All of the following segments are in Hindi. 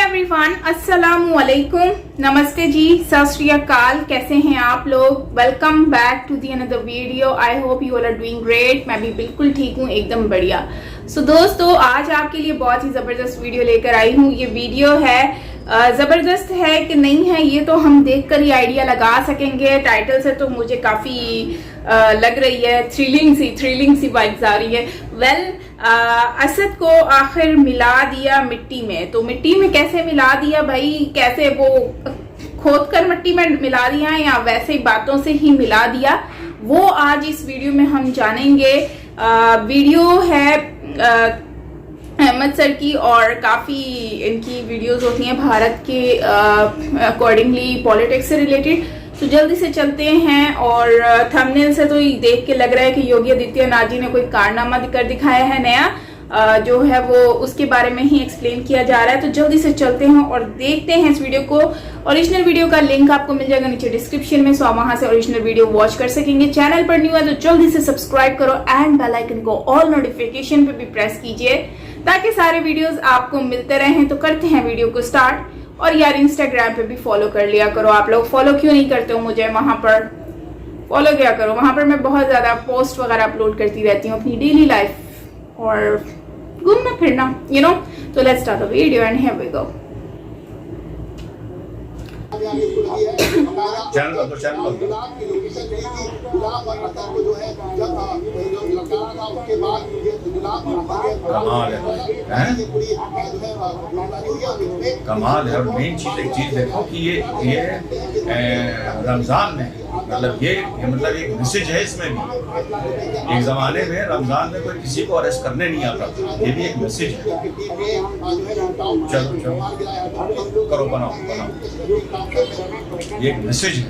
एवरीवन, अस्सलामु अलैकुम, नमस्ते जी, सत श्री अकाल। कैसे हैं आप लोग? Welcome back to the another video. I hope you all are doing great. मैं भी बिल्कुल ठीक हूँ, एकदम बढ़िया। सो दोस्तों, आज आपके लिए बहुत ही ज़बरदस्त वीडियो लेकर आई हूँ। ये वीडियो है ज़बरदस्त है कि नहीं है ये तो हम देखकर ही आइडिया लगा सकेंगे। टाइटल से तो मुझे काफ़ी लग रही है, थ्रिलिंग सी वाइब्स आ रही है। वेल, असद को आखिर मिला दिया मिट्टी में। तो मिट्टी में कैसे मिला दिया भाई? कैसे वो खोद कर मिट्टी में मिला दिया या वैसे ही बातों से ही मिला दिया, वो आज इस वीडियो में हम जानेंगे। वीडियो है अहमद सर की, और काफ़ी इनकी वीडियोस होती हैं भारत के अकॉर्डिंगली पॉलिटिक्स से रिलेटेड। तो जल्दी से चलते हैं। और थंबनेल से तो देख के लग रहा है कि योगी आदित्यनाथ जी ने कोई कारनामा कर दिखाया है नया, जो है वो उसके बारे में ही एक्सप्लेन किया जा रहा है। तो जल्दी से चलते हैं और देखते हैं इस वीडियो को। ओरिजिनल वीडियो का लिंक आपको मिल जाएगा नीचे डिस्क्रिप्शन में, सो आप वहां से ओरिजिनल वीडियो वॉच कर सकेंगे। चैनल पर न्यू है तो जल्दी से सब्सक्राइब करो एंड बेल आइकन को ऑल नोटिफिकेशन पे भी प्रेस कीजिए ताकि सारे वीडियोस आपको मिलते रहें। तो करते हैं वीडियो को स्टार्ट। और यार, इंस्टाग्राम पे भी फॉलो कर लिया करो। आप लोग फॉलो क्यों नहीं करते हो मुझे? वहां पर फॉलो किया करो। वहां पर मैं बहुत ज्यादा पोस्ट वगैरह अपलोड करती रहती हूँ अपनी डेली लाइफ और घूमना फिरना, यू नो। तो let's start the video and here we go. कमाल है। मेन चीज एक चीज देखो कि ये रमजान में मतलब ये मतलब एक मैसेज है इसमें भी। एक जमाने में रमजान में कोई किसी को अरेस्ट करने नहीं आता था, ये भी एक मैसेज है। चलो चलो करो, बनाओ, ये एक मैसेज है।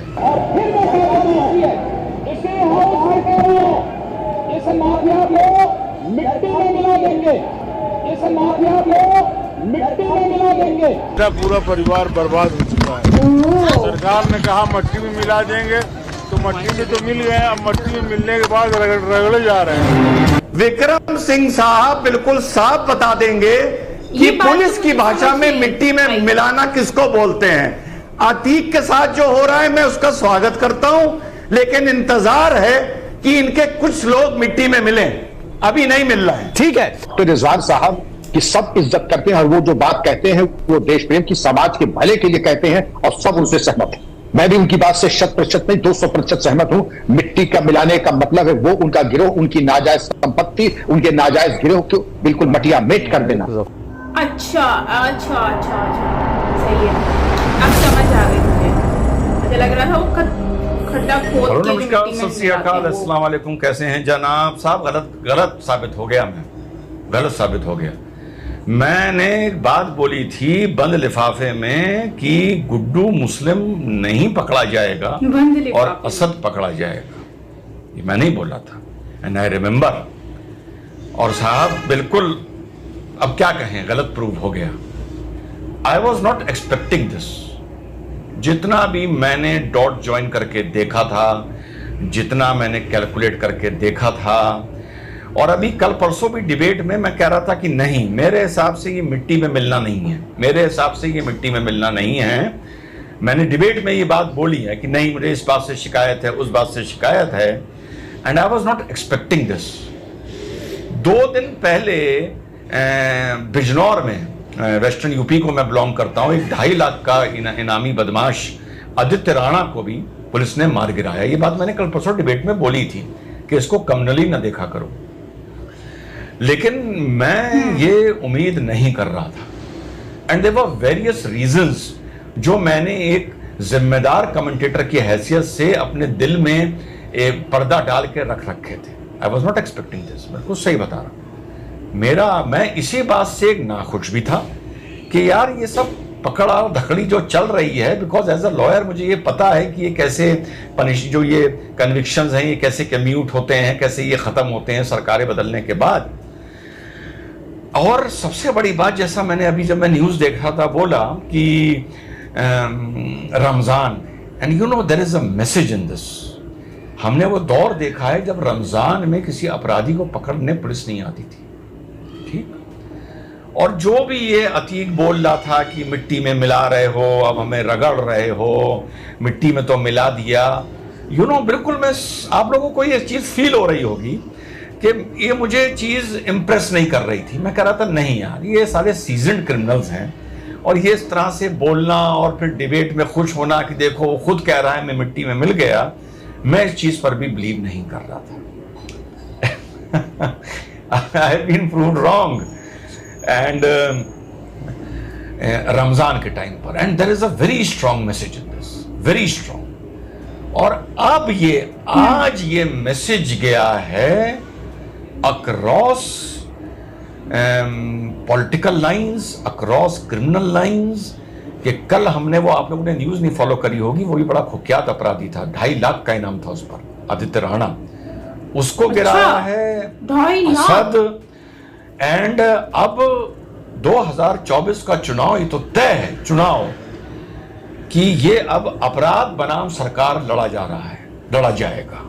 इस माफिया को मिट्टी में मिला देंगे, इस माफिया को मिट्टी में मिला देंगे। पूरा परिवार बर्बाद हो चुका है। सरकार ने कहा मट्टी में मिला देंगे, तो मट्टी में तो मिल गए, अब मट्टी में मिलने के बाद रगड़े जा रहे हैं। विक्रम सिंह साहब बिल्कुल साफ बता देंगे कि पुलिस की भाषा में मिट्टी में मिलाना किसको बोलते हैं। अतीक के साथ जो हो रहा है मैं उसका स्वागत करता हूं, लेकिन इंतजार है कि इनके कुछ लोग मिट्टी में मिलें। अभी नहीं मिल रहा है। ठीक है, तो रिजवान साहब की सब इज्जत करते हैं और वो जो बात कहते हैं वो देश प्रेम की, समाज के भले के लिए कहते हैं और सब उनसे सहमत है। मैं भी उनकी बात से 100% नहीं 200% सहमत हूं। मिट्टी का मिलाने का मतलब है वो उनका गिरोह, उनकी नाजायज संपत्ति, उनके नाजायज गिरोह को बिल्कुल मटिया मेट कर देना। अच्छा अच्छा अच्छा अच्छा, सही है, अब समझ आ गई मुझे लग रहा था वो खड्डा खोद के नमस्कार, सत श्री अकाल, अस्सलाम वालेकुम। कैसे हैं जनाब साहब? गलत साबित हो गया। मैं गलत साबित हो गया। मैंने एक बात बोली थी बंद लिफाफे में कि गुड्डू मुस्लिम नहीं पकड़ा जाएगा और असद पकड़ा जाएगा। ये मैं नहीं बोला था, एंड आई रिमेम्बर। और साहब बिल्कुल, अब क्या कहें, गलत प्रूव हो गया। I was not expecting this. जितना भी मैंने डॉट ज्वाइन करके देखा था, जितना मैंने कैलकुलेट करके देखा था, और अभी कल परसों भी डिबेट में मैं कह रहा था कि नहीं, मेरे हिसाब से ये मिट्टी में मिलना नहीं है, मेरे हिसाब से ये मिट्टी में मिलना नहीं है। मैंने डिबेट में ये बात बोली है कि नहीं, मुझे इस बात से शिकायत है, उस बात से शिकायत है, and I was not expecting this. 2 दिन पहले बिजनौर में, वेस्टर्न यूपी को मैं बिलोंग करता हूँ, एक 2.5 लाख का इनामी बदमाश आदित्य राणा को भी पुलिस ने मार गिराया। ये बात मैंने कल परसों डिबेट में बोली थी कि इसको कम्युनली ना देखा करो, लेकिन मैं ये उम्मीद नहीं कर रहा था। And there were various reasons जो मैंने एक जिम्मेदार कमेंटेटर की हैसियत से अपने दिल में एक पर्दा डाल के रख रखे थे। I was not expecting this. मैं कुछ सही बता रहा। मैं इसी बात से एक नाखुश भी था कि यार ये सब पकड़ा धकड़ी जो चल रही है, बिकॉज एज अ लॉयर मुझे ये पता है कि ये कैसे जो ये कन्विक्शंस हैं ये कैसे कम्यूट होते हैं, कैसे ये ख़त्म होते हैं सरकारें बदलने के बाद। और सबसे बड़ी बात, जैसा मैंने अभी जब मैं न्यूज़ देख रहा था बोला कि Ramzan, and you know there is a message in this. हमने वो दौर देखा है जब रमज़ान में किसी अपराधी को पकड़ने पुलिस नहीं आती थी, ठीक, और जो भी ये अतीक बोल रहा था कि मिट्टी में मिला रहे हो, अब हमें रगड़ रहे हो, मिट्टी में तो मिला दिया, बिल्कुल मैं आप लोगों को ये चीज़ फील हो रही होगी कि ये मुझे चीज़ इम्प्रेस नहीं कर रही थी। मैं कह रहा था नहीं यार, ये सारे सीजन्ड क्रिमिनल्स हैं और ये इस तरह से बोलना और फिर डिबेट में खुश होना कि देखो वो खुद कह रहा है मैं मिट्टी में मिल गया, मैं इस चीज़ पर भी बिलीव नहीं कर रहा था। I have been proved wrong and Ramzan के टाइम पर, and there is a very strong message in this, very strong. और अब ये आज ये मैसेज गया है across political lines, across criminal lines, कि कल हमने वो, आप लोगों ने न्यूज नहीं फॉलो करी होगी, वो भी बड़ा कुख्यात अपराधी था, 2.5 लाख का इनाम था उस पर, आदित्य राणा, उसको गिराया है 2.5 लाख। असद। एंड अब 2024 का चुनाव, ये तो तय है चुनाव कि ये अब अपराध बनाम सरकार लड़ा जा रहा है, लड़ा जाएगा,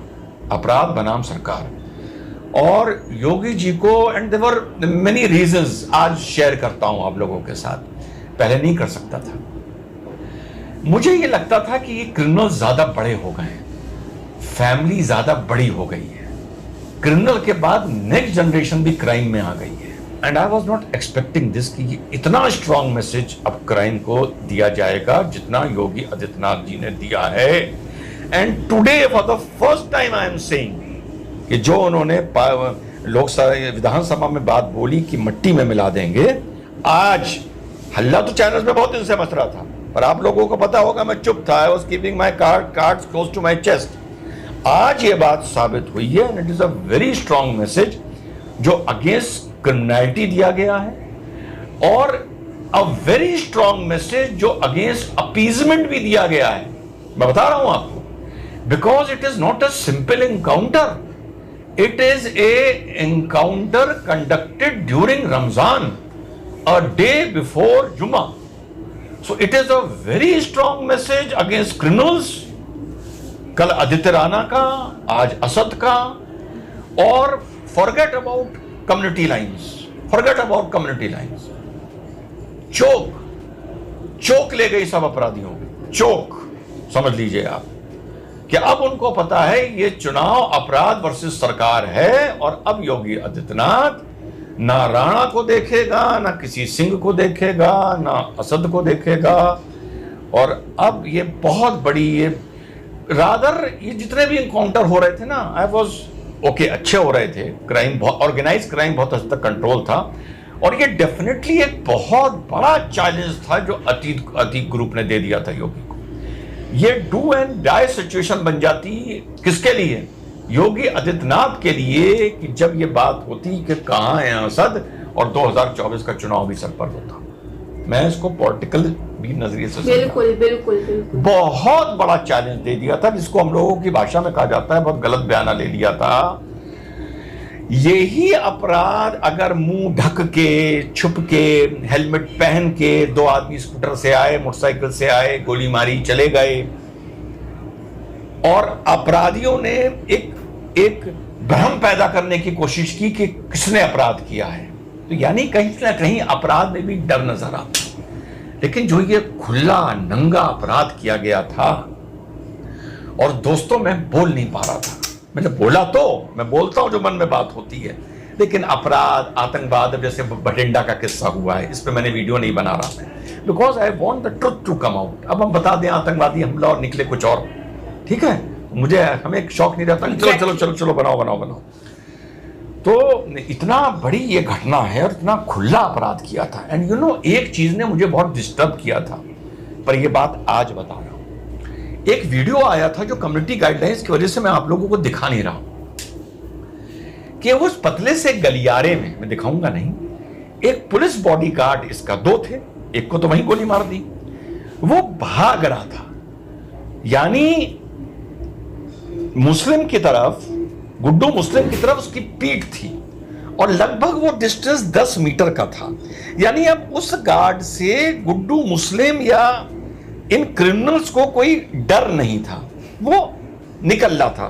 अपराध बनाम सरकार। और योगी जी को, and there were many reasons, आज शेयर करता हूं आप लोगों के साथ, पहले नहीं कर सकता था। मुझे ये लगता था कि ये क्रिमिनल ज्यादा बड़े हो गए हैं, फैमिली ज्यादा बड़ी हो गई है, क्रिमिनल के बाद नेक्स्ट जनरेशन भी क्राइम में आ गई है। And I was not expecting this कि इतना स्ट्रॉन्ग मैसेज अब क्राइम को दिया जाएगा जितना योगी आदित्यनाथ जी ने दिया है। And today for the first time I am saying कि जो उन्होंने लोकसभा विधानसभा में बात बोली कि मिट्टी में मिला देंगे, आज हल्ला तो चैनल्स में बहुत दिन से मच रहा था, पर आप लोगों को पता होगा मैं चुप था, I was keeping my cards close to my chest. आज ये बात साबित हुई है, and it is a very strong message जो अगेंस्ट क्रिमिनलिटी दिया गया है, और अ वेरी स्ट्रॉन्ग मैसेज जो अगेंस्ट अपीजमेंट भी दिया गया है। मैं बता रहा हूं आपको, because it is not a simple encounter, it is a encounter conducted during Ramzan, a day before जुमा। So it is a very strong message against criminals, कल आदित्य राणा का, आज असद का। और forget about community lines, forget about community lines, चौक ले गई सब अपराधियों को, चौक समझ लीजिए आप कि अब उनको पता है ये चुनाव अपराध वर्सेस सरकार है, और अब योगी आदित्यनाथ ना राणा को देखेगा, ना किसी सिंह को देखेगा, ना असद को देखेगा। और अब ये बहुत बड़ी, ये रादर ये जितने भी इनकाउंटर हो रहे थे ना, आई वॉज ओके, अच्छे हो रहे थे, क्राइम बहुत, ऑर्गेनाइज क्राइम बहुत हद तक कंट्रोल था, और ये डेफिनेटली एक बहुत बड़ा चैलेंज था जो अतीक ग्रुप ने दे दिया था योगी को। ये डू एंड डाई सिचुएशन बन जाती किसके लिए? योगी आदित्यनाथ के लिए, कि जब ये बात होती कि कहां है असद, और 2024 का चुनाव भी सर पर होता। मैं इसको पॉलिटिकल भी नजरिए से बिल्कुल बिल्कुल बिल्कुल बहुत बड़ा चैलेंज दे दिया था, जिसको हम लोगों की भाषा में कहा जाता है, बहुत गलत बयाना ले लिया था। यही अपराध अगर मुंह ढक के, छुप के, हेलमेट पहन के 2 आदमी स्कूटर से आए, मोटरसाइकिल से आए, गोली मारी, चले गए, और अपराधियों ने एक भ्रम पैदा करने की कोशिश की कि किसने अपराध किया है, तो यानी कहीं ना कहीं अपराध में भी डर नजर आता। लेकिन जो ये खुला नंगा अपराध किया गया था, और दोस्तों मैं बोल नहीं पा रहा था, मैंने बोला तो मैं बोलता हूं जो मन में बात होती है, लेकिन अपराध, आतंकवाद, जैसे बठिंडा का किस्सा हुआ है, इस पे मैंने वीडियो नहीं बना रहा मैं, because I want the truth to come out. अब हम बता दें आतंकवादी हमला और निकले कुछ और, ठीक है, मुझे हमें एक शौक नहीं रहता, चलो चलो चलो चलो बनाओ बनाओ बनाओ। तो इतना बड़ी ये घटना है और इतना खुला अपराध किया था। एंड यू नो, एक चीज ने मुझे बहुत डिस्टर्ब किया था, पर ये बात आज बता रहा हूं। एक वीडियो आया था जो कम्युनिटी गाइडलाइंस की वजह से मैं आप लोगों को दिखा नहीं रहा हूं, कि उस पतले से गलियारे में, मैं दिखाऊंगा नहीं, एक पुलिस बॉडीगार्ड, इसका 2 थे, एक को तो वहीं गोली मार दी, वो भाग रहा था, यानी मुस्लिम की तरफ, गुड्डू मुस्लिम की तरफ उसकी पीठ थी, और लगभग वो डिस्टेंस 10 मीटर का था। यानी अब उस गार्ड से गुड्डू मुस्लिम या इन क्रिमिनल्स को कोई डर नहीं था, वो निकल रहा था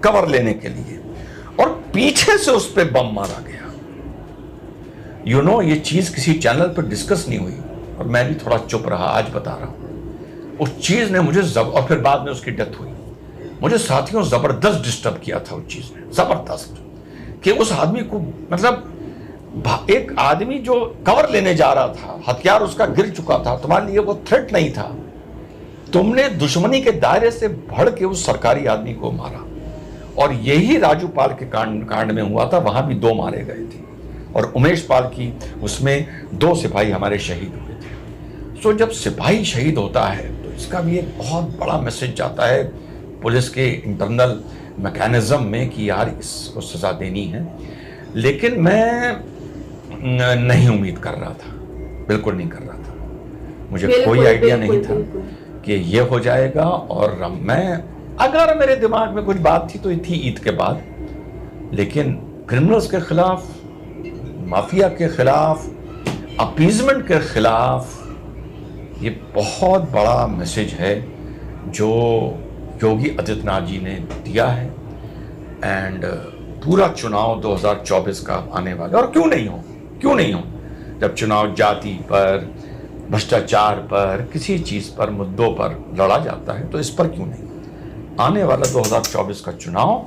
कवर लेने के लिए, और पीछे से उस पर बम मारा गया। ये चीज किसी चैनल पर डिस्कस नहीं हुई और मैं भी थोड़ा चुप रहा, आज बता रहा हूं। उस चीज ने मुझे और फिर बाद में उसकी डेथ हुई, मुझे साथियों जबरदस्त डिस्टर्ब किया था उस चीज ने, जबरदस्त, कि उस आदमी को, मतलब एक आदमी जो कवर लेने जा रहा था, हथियार उसका गिर चुका था, तुम्हारे लिए वो थ्रेट नहीं था, तुमने दुश्मनी के दायरे से बढ़ के उस सरकारी आदमी को मारा। और यही राजू पाल के कांड में हुआ था, वहां भी 2 मारे गए थे और उमेश पाल की उसमें 2 सिपाही हमारे शहीद हुए थे। सो जब सिपाही शहीद होता है तो इसका भी एक बहुत बड़ा मैसेज जाता है पुलिस के इंटरनल मैकेनिज्म में कि यार इसको सजा देनी है। लेकिन मैं नहीं उम्मीद कर रहा था, बिल्कुल नहीं कर रहा था, मुझे कोई आइडिया नहीं था कि ये हो जाएगा। और मैं, अगर मेरे दिमाग में कुछ बात थी तो थी ईद के बाद, लेकिन क्रिमिनल्स के खिलाफ, माफिया के खिलाफ, अपीजमेंट के खिलाफ ये बहुत बड़ा मैसेज है जो योगी आदित्यनाथ जी ने दिया है। एंड पूरा चुनाव 2024 का आने वाला, और क्यों नहीं हो, जब चुनाव जाति पर, भ्रष्टाचार पर, किसी चीज पर, मुद्दों पर लड़ा जाता है तो इस पर क्यों नहीं। आने वाला 2024 का चुनाव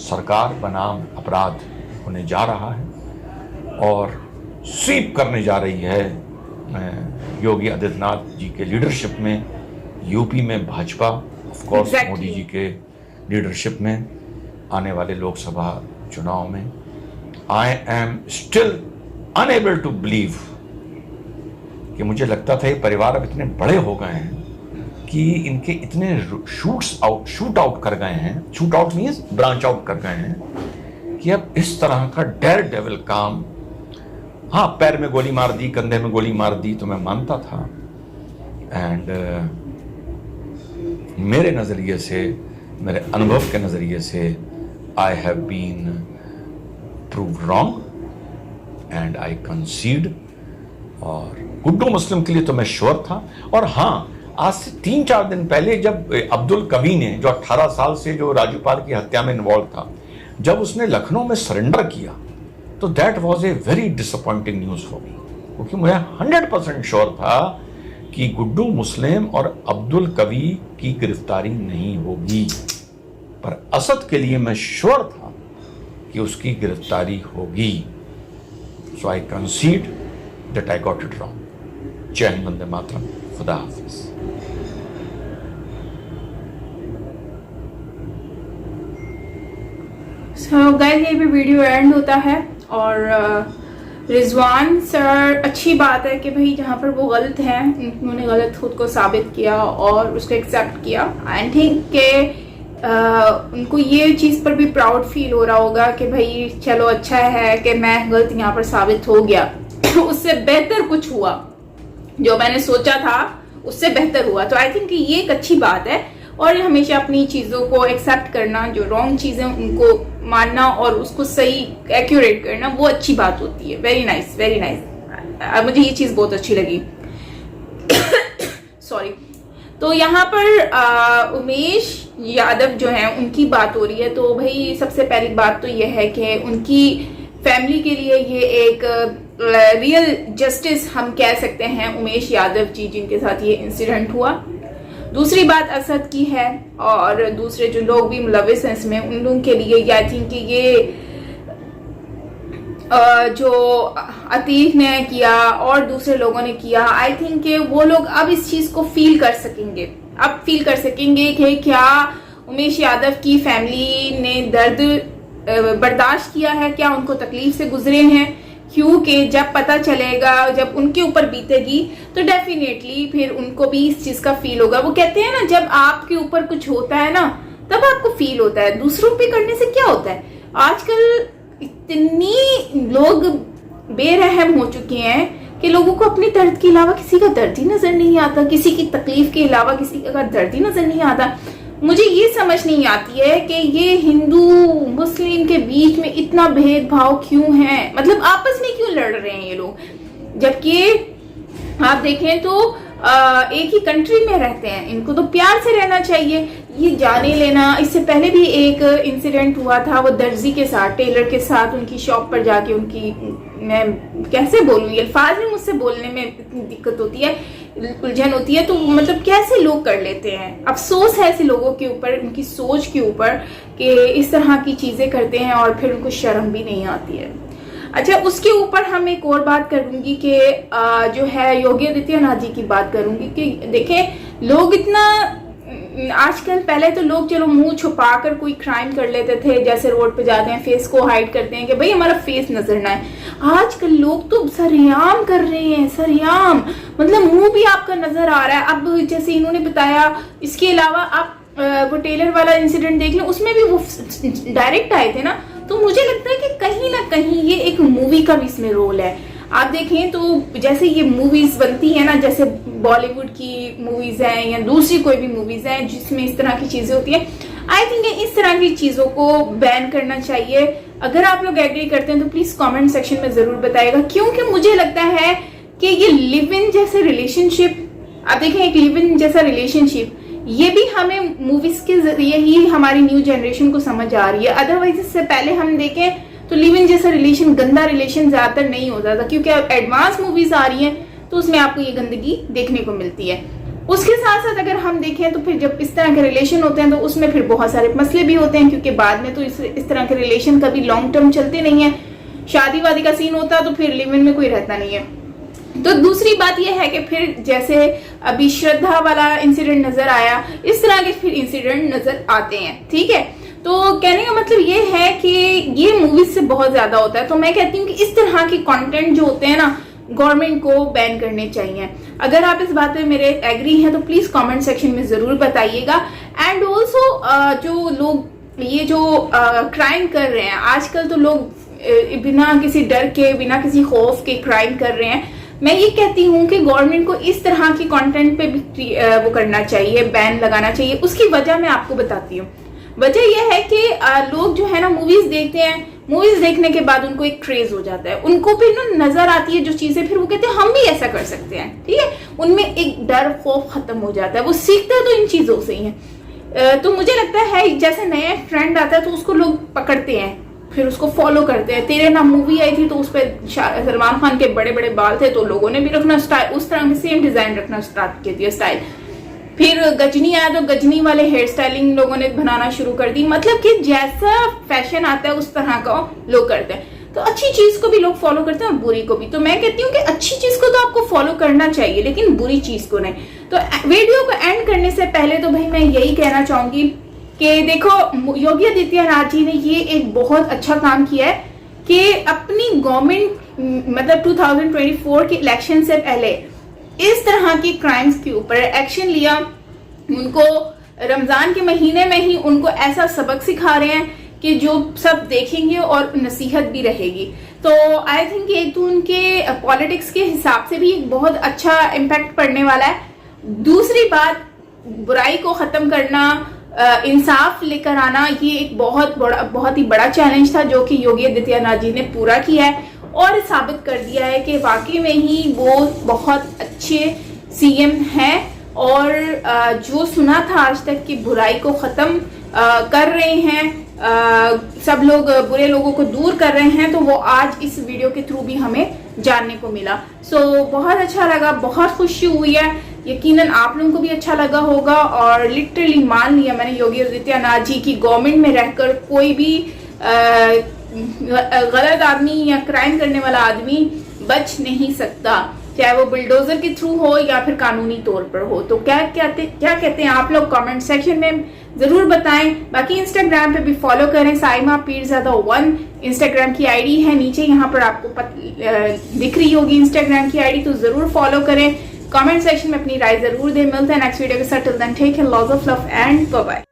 सरकार बनाम अपराध होने जा रहा है और स्वीप करने जा रही है योगी आदित्यनाथ जी के लीडरशिप में, यूपी में भाजपा, ऑफ कोर्स मोदी जी के लीडरशिप में आने वाले लोकसभा चुनाव में। I am still unable to believe कि मुझे लगता था ये परिवार अब इतने बड़े हो गए हैं कि इनके इतने शूट आउट कर गए हैं, shoot out means branch out कर गए हैं कि अब इस तरह का डेयर डेविल काम, हाँ पैर में गोली मार दी, कंधे में गोली मार दी तो मैं मानता था। एंड मेरे नजरिए से, मेरे अनुभव के नजरिए से I have been proved wrong and I concede. और गुड्डू मुस्लिम के लिए तो मैं श्योर था। और हाँ, आज से 3-4 दिन पहले जब अब्दुल कवी ने, जो 18 साल से जो राजू पाल की हत्या में इन्वॉल्व था, जब उसने लखनऊ में सरेंडर किया तो that was a very disappointing news for me, क्योंकि मुझे 100% श्योर था कि गुड्डू मुस्लिम और अब्दुल कवी की गिरफ्तारी नहीं होगी, पर असद के लिए मैं श्योर था कि उसकी गिरफ्तारी होगी। So I concede that I got it wrong. जय हिंद, वंदे मातरम, खुदा हाफिज। सो गाइस, ये भी वीडियो एंड होता है। और रिजवान सर, अच्छी बात है कि भाई जहाँ पर वो गलत हैं उन्होंने गलत खुद को साबित किया और उसको एक्सेप्ट किया। आई थिंक के उनको ये चीज़ पर भी प्राउड फील हो रहा होगा कि भाई चलो अच्छा है कि मैं गलत यहाँ पर साबित हो गया। उससे बेहतर कुछ हुआ, जो मैंने सोचा था उससे बेहतर हुआ। तो आई थिंक ये एक अच्छी बात है। और हमेशा अपनी चीज़ों को एक्सेप्ट करना, जो रॉन्ग चीज़ें उनको मानना और उसको सही एक्यूरेट करना, वो अच्छी बात होती है। Very nice, very nice. मुझे ये चीज़ बहुत अच्छी लगी। सॉरी। तो यहाँ पर उमेश यादव जो हैं उनकी बात हो रही है। तो भाई सबसे पहली बात तो ये है कि उनकी फैमिली के लिए ये एक रियल जस्टिस हम कह सकते हैं, उमेश यादव जी जिनके साथ ये इंसिडेंट हुआ। दूसरी बात असद की है और दूसरे जो लोग भी मुलविस हैं इसमें, उन लोगों के लिए आई थिंक कि ये जो अतीक ने किया और दूसरे लोगों ने किया, आई थिंक कि वो लोग अब इस चीज़ को फील कर सकेंगे। अब फील कर सकेंगे कि क्या उमेश यादव की फैमिली ने दर्द बर्दाश्त किया है, क्या उनको तकलीफ से गुजरे हैं। क्योंकि जब पता चलेगा, जब उनके ऊपर बीतेगी तो डेफिनेटली फिर उनको भी इस चीज का फील होगा। वो कहते हैं ना, जब आपके ऊपर कुछ होता है ना तब आपको फील होता है, दूसरों पे करने से क्या होता है। आजकल इतनी लोग बेरहम हो चुके हैं कि लोगों को अपने दर्द के अलावा किसी का दर्द ही नजर नहीं आता, किसी की तकलीफ के अलावा किसी का दर्द ही नजर नहीं आता। मुझे ये समझ नहीं आती है कि ये हिंदू मुस्लिम के बीच में इतना भेदभाव क्यों है, मतलब आपस में क्यों लड़ रहे हैं ये लोग। जबकि आप देखें तो एक ही कंट्री में रहते हैं, इनको तो प्यार से रहना चाहिए। ये जाने लेना, इससे पहले भी एक इंसिडेंट हुआ था, वो दर्जी के साथ, टेलर के साथ उनकी शॉप पर जाके उनकी, मैं कैसे बोलूँ, ये अल्फाज में मुझसे बोलने में इतनी दिक्कत होती है, उलझन होती है, तो मतलब कैसे लोग कर लेते हैं। अफसोस है ऐसे लोगों के ऊपर, उनकी सोच के ऊपर कि इस तरह की चीज़ें करते हैं और फिर उनको शर्म भी नहीं आती है। अच्छा, उसके ऊपर हम एक और बात करूंगी कि जो है योगी आदित्यनाथ जी की बात करूंगी कि देखें लोग इतना आजकल, पहले तो लोग चलो मुंह छुपा कर कोई क्राइम कर लेते थे, जैसे रोड पे जाते हैं फेस को हाइड करते हैं कि भाई हमारा फेस नजर ना आए। आजकल लोग तो सरेआम कर रहे हैं, सरेआम, मतलब मुंह भी आपका नजर आ रहा है। अब जैसे इन्होंने बताया, इसके अलावा आप वो टेलर वाला इंसिडेंट देख लें, उसमें भी वो डायरेक्ट आए थे ना, तो मुझे लगता है कि कहीं ना कहीं ये एक मूवी का भी इसमें रोल है। आप देखें तो जैसे ये मूवीज बनती है ना, जैसे बॉलीवुड की मूवीज हैं या दूसरी कोई भी मूवीज हैं जिसमें इस तरह की चीजें होती हैं, आई थिंक इस तरह की चीजों को बैन करना चाहिए। अगर आप लोग एग्री करते हैं तो प्लीज कमेंट सेक्शन में जरूर बताइएगा, क्योंकि मुझे लगता है कि ये लिव इन जैसे रिलेशनशिप, आप देखें एक लिव इन जैसा रिलेशनशिप, ये भी हमें मूवीज के जरिए ही हमारी न्यू जनरेशन को समझ आ रही है। अदरवाइज इससे पहले हम देखें तो लिव इन जैसा रिलेशन, गंदा रिलेशन ज्यादातर नहीं होता था, क्योंकि अब एडवांस मूवीज आ रही हैं तो उसमें आपको ये गंदगी देखने को मिलती है। उसके साथ साथ अगर हम देखें तो फिर जब इस तरह के रिलेशन होते हैं तो उसमें फिर बहुत सारे मसले भी होते हैं, क्योंकि बाद में तो इस तरह के रिलेशन कभी लॉन्ग टर्म चलते नहीं है। शादी वादी का सीन होता तो फिर लिव इन में कोई रहता नहीं है। तो दूसरी बात यह है कि फिर जैसे अभी श्रद्धा वाला इंसिडेंट नजर आया, इस तरह के फिर इंसिडेंट नजर आते हैं, ठीक है। तो कहने का मतलब ये है कि ये मूवीज से बहुत ज्यादा होता है। तो मैं कहती हूँ कि इस तरह के कंटेंट जो होते हैं ना, गवर्नमेंट को बैन करने चाहिए। अगर आप इस बात में मेरे एग्री हैं तो प्लीज कमेंट सेक्शन में जरूर बताइएगा। एंड ऑल्सो जो लोग ये जो क्राइम कर रहे हैं आजकल, तो लोग बिना किसी डर के, बिना किसी खौफ के क्राइम कर रहे हैं। मैं ये कहती हूँ कि गवर्नमेंट को इस तरह की कंटेंट पे भी वो करना चाहिए, बैन लगाना चाहिए। उसकी वजह मैं आपको बताती हूँ। वजह यह है कि लोग जो है ना मूवीज देखते हैं, मूवीज देखने के बाद उनको एक क्रेज हो जाता है, उनको फिर ना नजर आती है जो चीजें, फिर वो कहते हैं हम भी ऐसा कर सकते हैं, ठीक है। उनमें एक डर खौफ खत्म हो जाता है, वो सीखते तो इन चीजों से ही है। तो मुझे लगता है जैसे नया ट्रेंड आता है तो उसको लोग पकड़ते हैं, फिर उसको फॉलो करते हैं। तेरे नाम मूवी आई थी तो उस पर सलमान खान के बड़े बड़े बाल थे, तो लोगों ने भी रखना स्टाइल, उस तरह के सेम डिजाइन रखना स्टार्ट कर दिया स्टाइल। फिर गजनी आया तो गजनी वाले हेयर स्टाइलिंग लोगों ने बनाना शुरू कर दी। मतलब कि जैसा फैशन आता है उस तरह का लोग करते हैं। तो अच्छी चीज को भी लोग फॉलो करते हैं और बुरी को भी। तो मैं कहती हूँ कि अच्छी चीज को तो आपको फॉलो करना चाहिए, लेकिन बुरी चीज को नहीं। तो वीडियो को एंड करने से पहले तो भाई मैं यही कहना चाहूंगी कि देखो योगी आदित्यनाथ जी ने ये एक बहुत अच्छा काम किया है कि अपनी गवर्नमेंट मतलब 2024 के इलेक्शन से पहले इस तरह की क्राइम्स के ऊपर एक्शन लिया। उनको रमजान के महीने में ही उनको ऐसा सबक सिखा रहे हैं कि जो सब देखेंगे और नसीहत भी रहेगी। तो आई थिंक ये तो उनके पॉलिटिक्स के हिसाब से भी एक बहुत अच्छा इम्पैक्ट पड़ने वाला है। दूसरी बात, बुराई को खत्म करना, इंसाफ लेकर आना, ये एक बहुत ही बड़ा चैलेंज था जो कि योगी आदित्यनाथ जी ने पूरा किया है और साबित कर दिया है कि वाकई में ही वो बहुत अच्छे सीएम हैं। और जो सुना था आज तक कि बुराई को खत्म कर रहे हैं, सब लोग बुरे लोगों को दूर कर रहे हैं, तो वो आज इस वीडियो के थ्रू भी हमें जानने को मिला। सो बहुत अच्छा लगा, बहुत खुशी हुई है। यकीनन आप लोगों को भी अच्छा लगा होगा। और लिटरली मान लिया मैंने, योगी आदित्यनाथ जी की गवर्नमेंट में रहकर कोई भी गलत आदमी या क्राइम करने वाला आदमी बच नहीं सकता, चाहे वो बुलडोजर के थ्रू हो या फिर कानूनी तौर पर हो। तो क्या कहते हैं आप लोग कमेंट सेक्शन में जरूर बताएं। बाकी इंस्टाग्राम पे भी फॉलो करें, साइमा पीरज़ादा 1 इंस्टाग्राम की आईडी है, नीचे यहाँ पर आपको दिख रही होगी इंस्टाग्राम की आईडी, तो जरूर फॉलो करें। कमेंट सेक्शन में अपनी राय जरूर दें। मिलते हैं नेक्स्ट वीडियो के साथ। Till then take care, lots of love and bye bye.